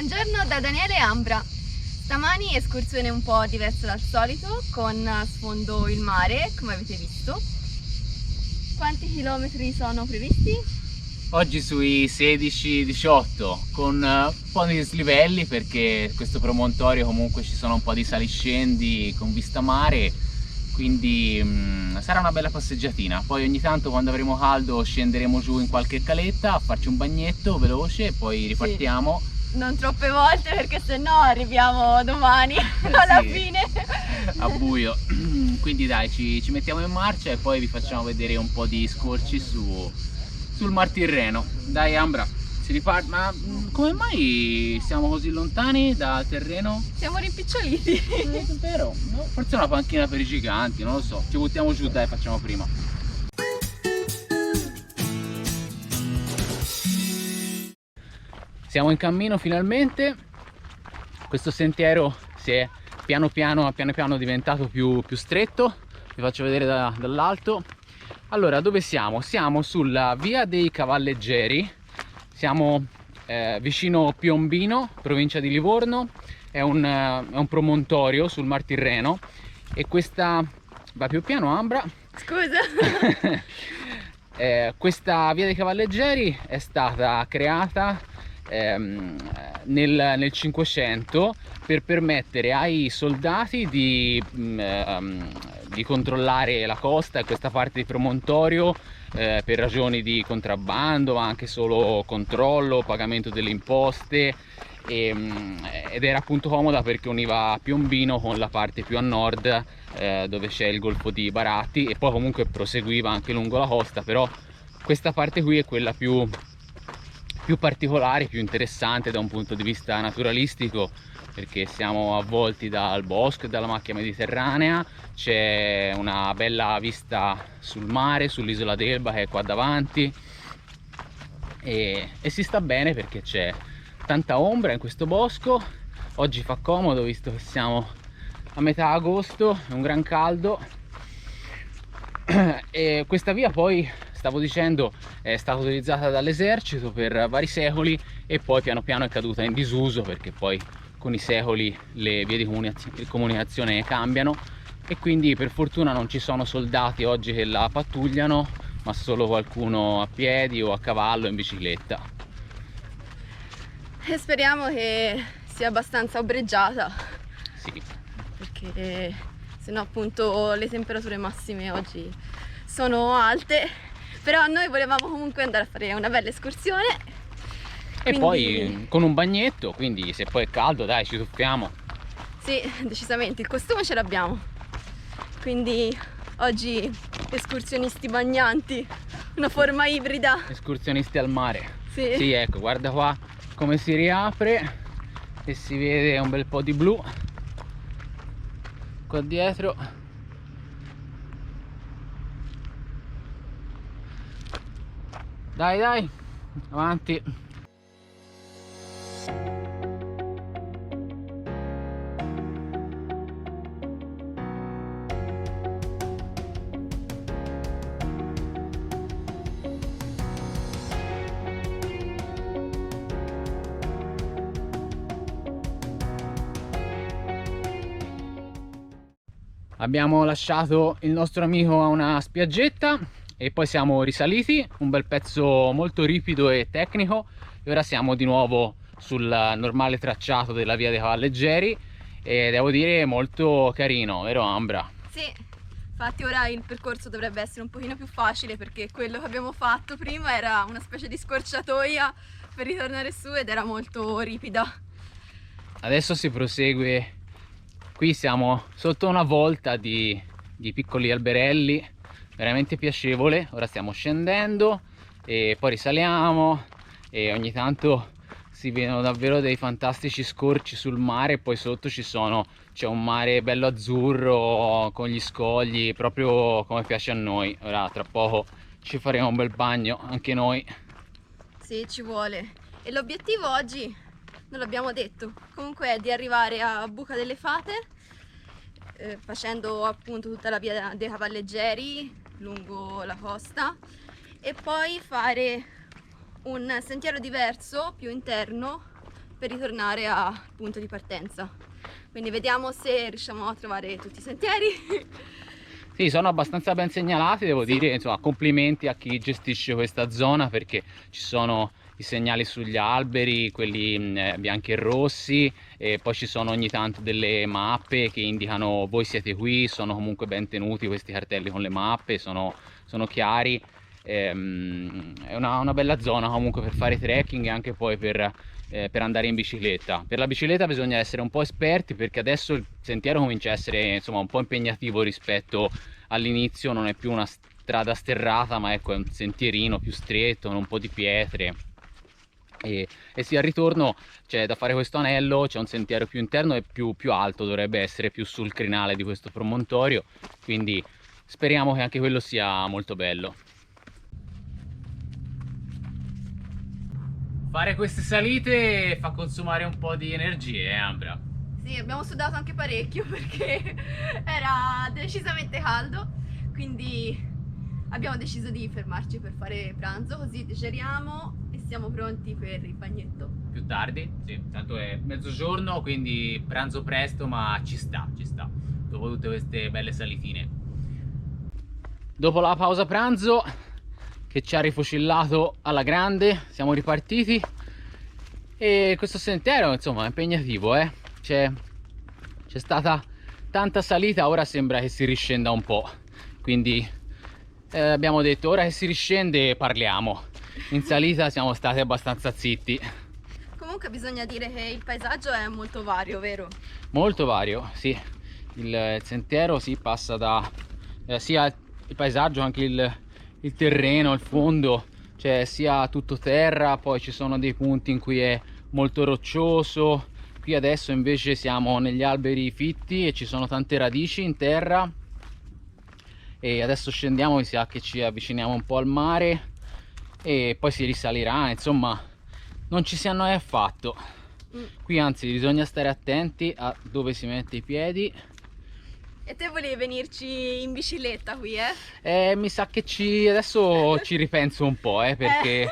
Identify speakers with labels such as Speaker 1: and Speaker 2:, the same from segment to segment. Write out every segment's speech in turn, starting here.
Speaker 1: Buongiorno da Daniele e Ambra. Stamani escursione un po' diversa dal solito, con sfondo il mare, come avete visto. Quanti chilometri sono previsti?
Speaker 2: Oggi sui 16-18, con un po' di dislivelli perché questo promontorio comunque ci sono un po' di saliscendi con vista mare, quindi sarà una bella passeggiatina. Poi ogni tanto quando avremo caldo scenderemo giù in qualche caletta a farci un bagnetto veloce e poi ripartiamo.
Speaker 1: Sì. Non troppe volte perché sennò arriviamo domani alla fine
Speaker 2: a buio. Quindi dai, ci mettiamo in marcia e poi vi facciamo vedere un po' di scorci sul Mar Tirreno. Dai Ambra, si riparte. Ma come mai siamo così lontani dal terreno?
Speaker 1: Siamo rimpiccioliti.
Speaker 2: È vero, no? Forse è una panchina per i giganti, non lo so. Ci buttiamo giù, dai, facciamo prima. Siamo in cammino finalmente. Questo sentiero si è piano piano diventato più stretto. Vi faccio vedere dall'alto. Allora, dove siamo? Siamo sulla via dei Cavalleggeri. Siamo vicino Piombino, provincia di Livorno. È un promontorio sul Mar Tirreno. E questa... va più piano, Ambra?
Speaker 1: Scusa.
Speaker 2: Questa via dei Cavalleggeri è stata creata nel 500 per permettere ai soldati di controllare la costa e questa parte di promontorio per ragioni di contrabbando, ma anche solo controllo, pagamento delle imposte, ed era appunto comoda perché univa Piombino con la parte più a nord dove c'è il golfo di Baratti, e poi comunque proseguiva anche lungo la costa, però questa parte qui è quella più particolare, più interessante da un punto di vista naturalistico, perché siamo avvolti dal bosco e dalla macchia mediterranea. C'è una bella vista sul mare, sull'isola d'Elba che è qua davanti, e si sta bene perché c'è tanta ombra in questo bosco. Oggi fa comodo visto che siamo a metà agosto, è un gran caldo. E questa via poi, stavo dicendo, è stata utilizzata dall'esercito per vari secoli e poi piano piano è caduta in disuso perché poi con i secoli le vie di comunicazione cambiano, e quindi per fortuna non ci sono soldati oggi che la pattugliano, ma solo qualcuno a piedi o a cavallo in bicicletta.
Speaker 1: E speriamo che sia abbastanza ombreggiata.
Speaker 2: Sì.
Speaker 1: Perché sennò appunto le temperature massime oggi sono alte. Però noi volevamo comunque andare a fare una bella escursione.
Speaker 2: E poi con un bagnetto, quindi se poi è caldo dai, ci tuffiamo.
Speaker 1: Sì, decisamente, il costume ce l'abbiamo. Quindi oggi escursionisti bagnanti, una forma ibrida.
Speaker 2: Escursionisti al mare.
Speaker 1: Sì.
Speaker 2: Sì, ecco, guarda qua come si riapre e si vede un bel po' di blu qua dietro. Dai, avanti. Abbiamo lasciato il nostro amico a una spiaggetta e poi siamo risaliti, un bel pezzo molto ripido e tecnico, e ora siamo di nuovo sul normale tracciato della via dei Cavalleggeri e devo dire molto carino, vero Ambra?
Speaker 1: Sì, infatti ora il percorso dovrebbe essere un pochino più facile perché quello che abbiamo fatto prima era una specie di scorciatoia per ritornare su ed era molto ripida.
Speaker 2: Adesso si prosegue. Qui siamo sotto una volta di piccoli alberelli, veramente piacevole. Ora stiamo scendendo e poi risaliamo e ogni tanto si vedono davvero dei fantastici scorci sul mare. Poi sotto c'è un mare bello azzurro con gli scogli, proprio come piace a noi. Ora tra poco ci faremo un bel bagno anche noi.
Speaker 1: Sì, ci vuole. E l'obiettivo oggi non l'abbiamo detto, comunque è di arrivare a Buca delle Fate facendo appunto tutta la via dei Cavalleggeri lungo la costa e poi fare un sentiero diverso, più interno, per ritornare al punto di partenza. Quindi vediamo se riusciamo a trovare tutti i sentieri.
Speaker 2: Sì, sono abbastanza ben segnalati, devo dire, insomma, complimenti a chi gestisce questa zona, perché ci sono i segnali sugli alberi, quelli bianchi e rossi, e poi ci sono ogni tanto delle mappe che indicano voi siete qui, sono comunque ben tenuti questi cartelli con le mappe, sono chiari. È una bella zona comunque per fare trekking e anche poi per andare in bicicletta. Per la bicicletta bisogna essere un po' esperti, perché adesso il sentiero comincia a essere, insomma, un po' impegnativo rispetto all'inizio. Non è più una strada sterrata, ma ecco, è un sentierino più stretto con un po' di pietre. E sì, al ritorno c'è da fare questo anello, c'è un sentiero più interno e più alto, dovrebbe essere più sul crinale di questo promontorio, quindi speriamo che anche quello sia molto bello. Fare queste salite fa consumare un po' di energie, Ambra?
Speaker 1: Sì, abbiamo sudato anche parecchio perché era decisamente caldo, quindi abbiamo deciso di fermarci per fare pranzo, così digeriamo e siamo pronti per il bagnetto.
Speaker 2: Più tardi, sì, tanto è mezzogiorno, quindi pranzo presto, ma ci sta, dopo tutte queste belle salitine. Dopo la pausa pranzo, che ci ha rifocillato alla grande, siamo ripartiti, e questo sentiero, insomma, è impegnativo, c'è stata tanta salita, ora sembra che si riscenda un po', quindi abbiamo detto ora che si riscende parliamo. In salita siamo stati abbastanza zitti.
Speaker 1: Comunque bisogna dire che il paesaggio è molto vario, vero?
Speaker 2: Molto vario, sì. Il sentiero si passa da sia il paesaggio, anche il terreno, il fondo, cioè sia tutto terra, poi ci sono dei punti in cui è molto roccioso. Qui adesso invece siamo negli alberi fitti e ci sono tante radici in terra, e adesso scendiamo, mi sa che ci avviciniamo un po' al mare e poi si risalirà, insomma non ci si annoia affatto. Qui anzi bisogna stare attenti a dove si mette i piedi.
Speaker 1: E te volevi venirci in bicicletta qui,
Speaker 2: Mi sa che adesso ci ripenso un po', perché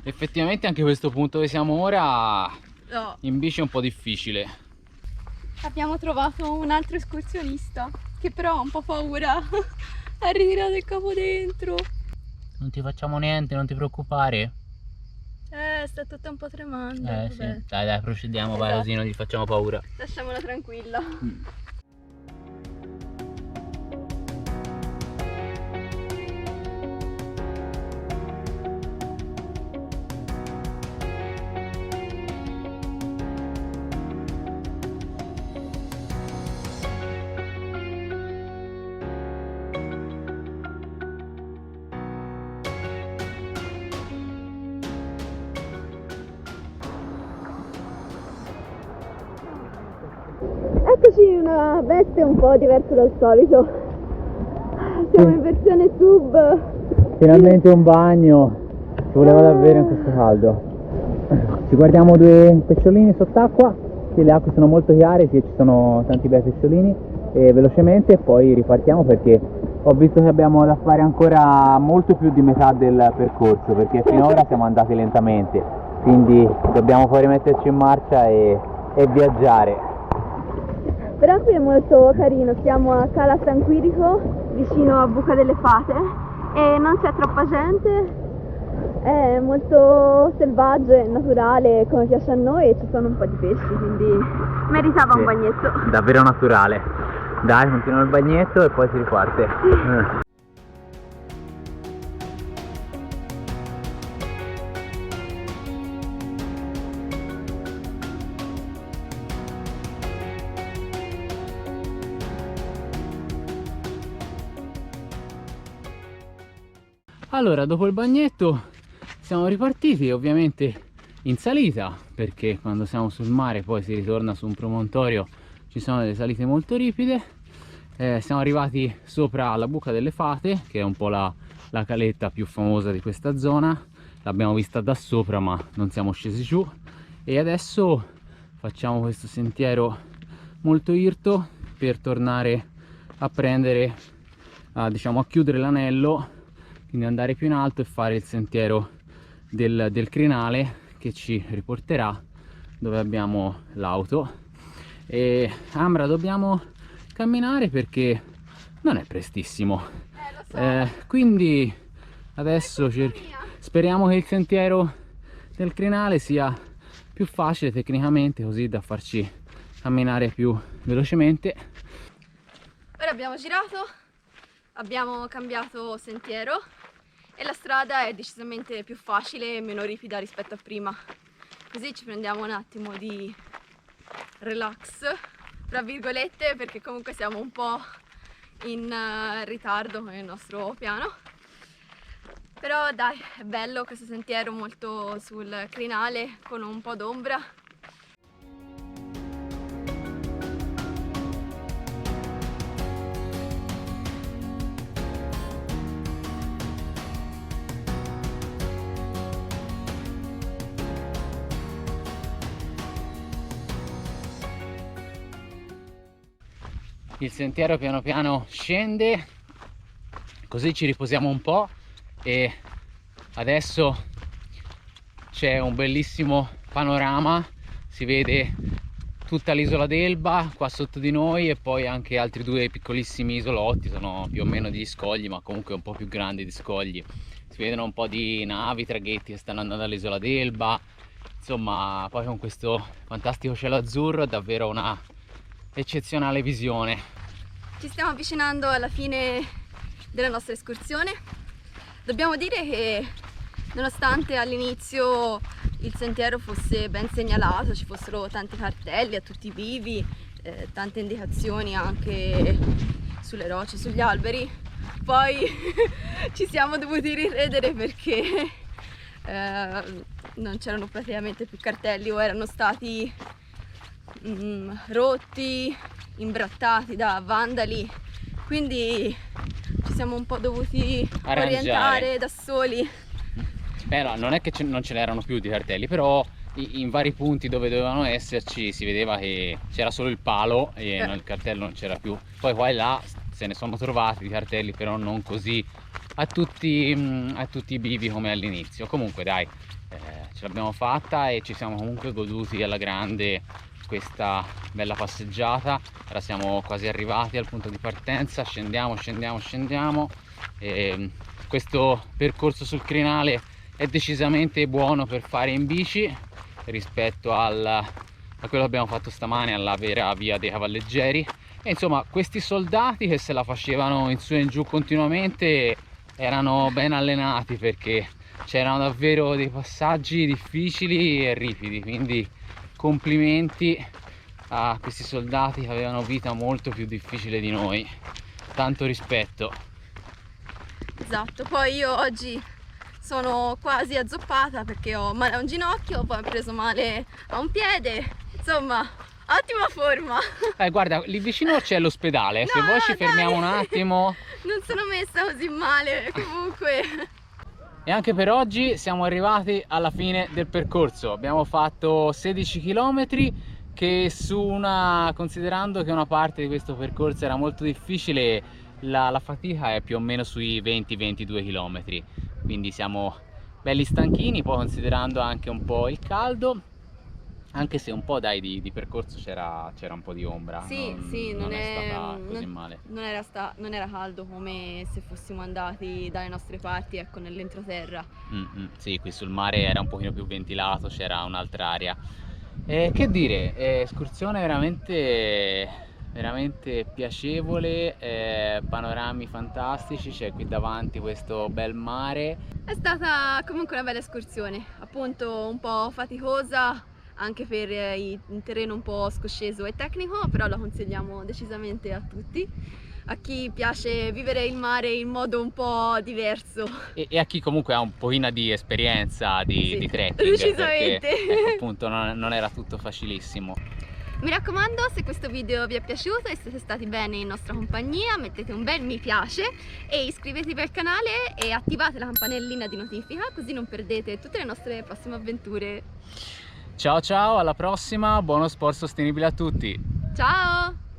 Speaker 2: effettivamente anche questo punto dove siamo ora
Speaker 1: no,
Speaker 2: in bici è un po' difficile.
Speaker 1: abbiamo trovato un altro escursionista che però ha un po' paura. Ha ritirato il capo dentro.
Speaker 2: Non ti facciamo niente, non ti preoccupare.
Speaker 1: Sta tutta un po' tremando.
Speaker 2: Sì. Dai, procediamo, vai, così non gli facciamo paura.
Speaker 1: Lasciamola tranquilla. Eccoci in una veste un po' diversa dal solito. Siamo in versione sub.
Speaker 2: Finalmente un bagno, ci voleva davvero in questo caldo. Ci guardiamo due pesciolini sott'acqua, sì, le acque sono molto chiare, sì, ci sono tanti bei pesciolini, e velocemente poi ripartiamo, perché ho visto che abbiamo da fare ancora molto più di metà del percorso, perché finora siamo andati lentamente, quindi dobbiamo poi rimetterci in marcia e viaggiare.
Speaker 1: Però qui è molto carino, siamo a Cala San Quirico, vicino a Buca delle Fate, e non c'è troppa gente, è molto selvaggio e naturale come piace a noi, e ci sono un po' di pesci, quindi meritava un bagnetto.
Speaker 2: Davvero naturale. Dai, continua il bagnetto e poi si riparte. Allora, dopo il bagnetto siamo ripartiti, ovviamente in salita, perché quando siamo sul mare poi si ritorna su un promontorio, ci sono delle salite molto ripide. Siamo arrivati sopra la Buca delle Fate, che è un po' la caletta più famosa di questa zona. L'abbiamo vista da sopra, ma non siamo scesi giù, e adesso facciamo questo sentiero molto irto per tornare a prendere, diciamo, a chiudere l'anello, quindi andare più in alto e fare il sentiero del crinale, che ci riporterà dove abbiamo l'auto. E Ambra, dobbiamo camminare perché non è prestissimo,
Speaker 1: Lo so.
Speaker 2: quindi adesso speriamo che il sentiero del crinale sia più facile tecnicamente, così da farci camminare più velocemente.
Speaker 1: Ora abbiamo girato, abbiamo cambiato sentiero e la strada è decisamente più facile e meno ripida rispetto a prima. Così ci prendiamo un attimo di relax, tra virgolette, perché comunque siamo un po' in ritardo con il nostro piano. Però dai, è bello questo sentiero molto sul crinale con un po' d'ombra.
Speaker 2: Il sentiero piano piano scende, così ci riposiamo un po' e adesso c'è un bellissimo panorama, si vede tutta l'isola d'Elba qua sotto di noi e poi anche altri due piccolissimi isolotti, sono più o meno degli scogli ma comunque un po' più grandi di scogli. Si vedono un po' di navi, traghetti che stanno andando all'isola d'Elba, insomma poi con questo fantastico cielo azzurro è davvero una eccezionale visione.
Speaker 1: Ci stiamo avvicinando alla fine della nostra escursione. Dobbiamo dire che nonostante all'inizio il sentiero fosse ben segnalato, ci fossero tanti cartelli a tutti i bivi, tante indicazioni anche sulle rocce, sugli alberi, poi ci siamo dovuti riredere perché non c'erano praticamente più cartelli o erano stati rotti, imbrattati da vandali, quindi ci siamo un po' dovuti orientare da soli.
Speaker 2: No, non è che non ce n'erano più di cartelli, però in vari punti dove dovevano esserci si vedeva che c'era solo il palo e il cartello non c'era più. Poi qua e là se ne sono trovati di cartelli, però non così a tutti i bivi come all'inizio. Comunque dai, ce l'abbiamo fatta e ci siamo comunque goduti alla grande questa bella passeggiata. Ora siamo quasi arrivati al punto di partenza, scendiamo e questo percorso sul crinale è decisamente buono per fare in bici rispetto a quello che abbiamo fatto stamane alla vera via dei cavalleggeri. E insomma questi soldati che se la facevano in su e in giù continuamente erano ben allenati, perché c'erano davvero dei passaggi difficili e ripidi, quindi complimenti a questi soldati che avevano vita molto più difficile di noi, tanto rispetto.
Speaker 1: Esatto, poi io oggi sono quasi azzoppata perché ho male a un ginocchio, poi ho preso male a un piede, insomma ottima forma.
Speaker 2: Guarda, lì vicino c'è l'ospedale, se vuoi ci fermiamo un attimo.
Speaker 1: Non sono messa così male comunque.
Speaker 2: E anche per oggi siamo arrivati alla fine del percorso. Abbiamo fatto 16 km che considerando che una parte di questo percorso era molto difficile, la fatica è più o meno sui 20-22 km. Quindi siamo belli stanchini, poi considerando anche un po' il caldo, anche se un po' di percorso c'era un po' di ombra.
Speaker 1: Sì,
Speaker 2: non è stata così male.
Speaker 1: Non era caldo come se fossimo andati dalle nostre parti, ecco, nell'entroterra.
Speaker 2: Sì, qui sul mare era un pochino più ventilato, c'era un'altra aria. Che dire, escursione veramente piacevole, panorami fantastici, c'è qui davanti questo bel mare.
Speaker 1: È stata comunque una bella escursione, appunto un po' faticosa anche per il terreno un po' scosceso e tecnico, però la consigliamo decisamente a tutti, a chi piace vivere il mare in modo un po' diverso.
Speaker 2: E a chi comunque ha un pochino di esperienza di trekking,
Speaker 1: decisamente.
Speaker 2: Perché appunto non era tutto facilissimo.
Speaker 1: Mi raccomando, se questo video vi è piaciuto e siete stati bene in nostra compagnia, mettete un bel mi piace e iscrivetevi al canale e attivate la campanellina di notifica, così non perdete tutte le nostre prossime avventure.
Speaker 2: Ciao ciao, alla prossima, buono sport sostenibile a tutti!
Speaker 1: Ciao!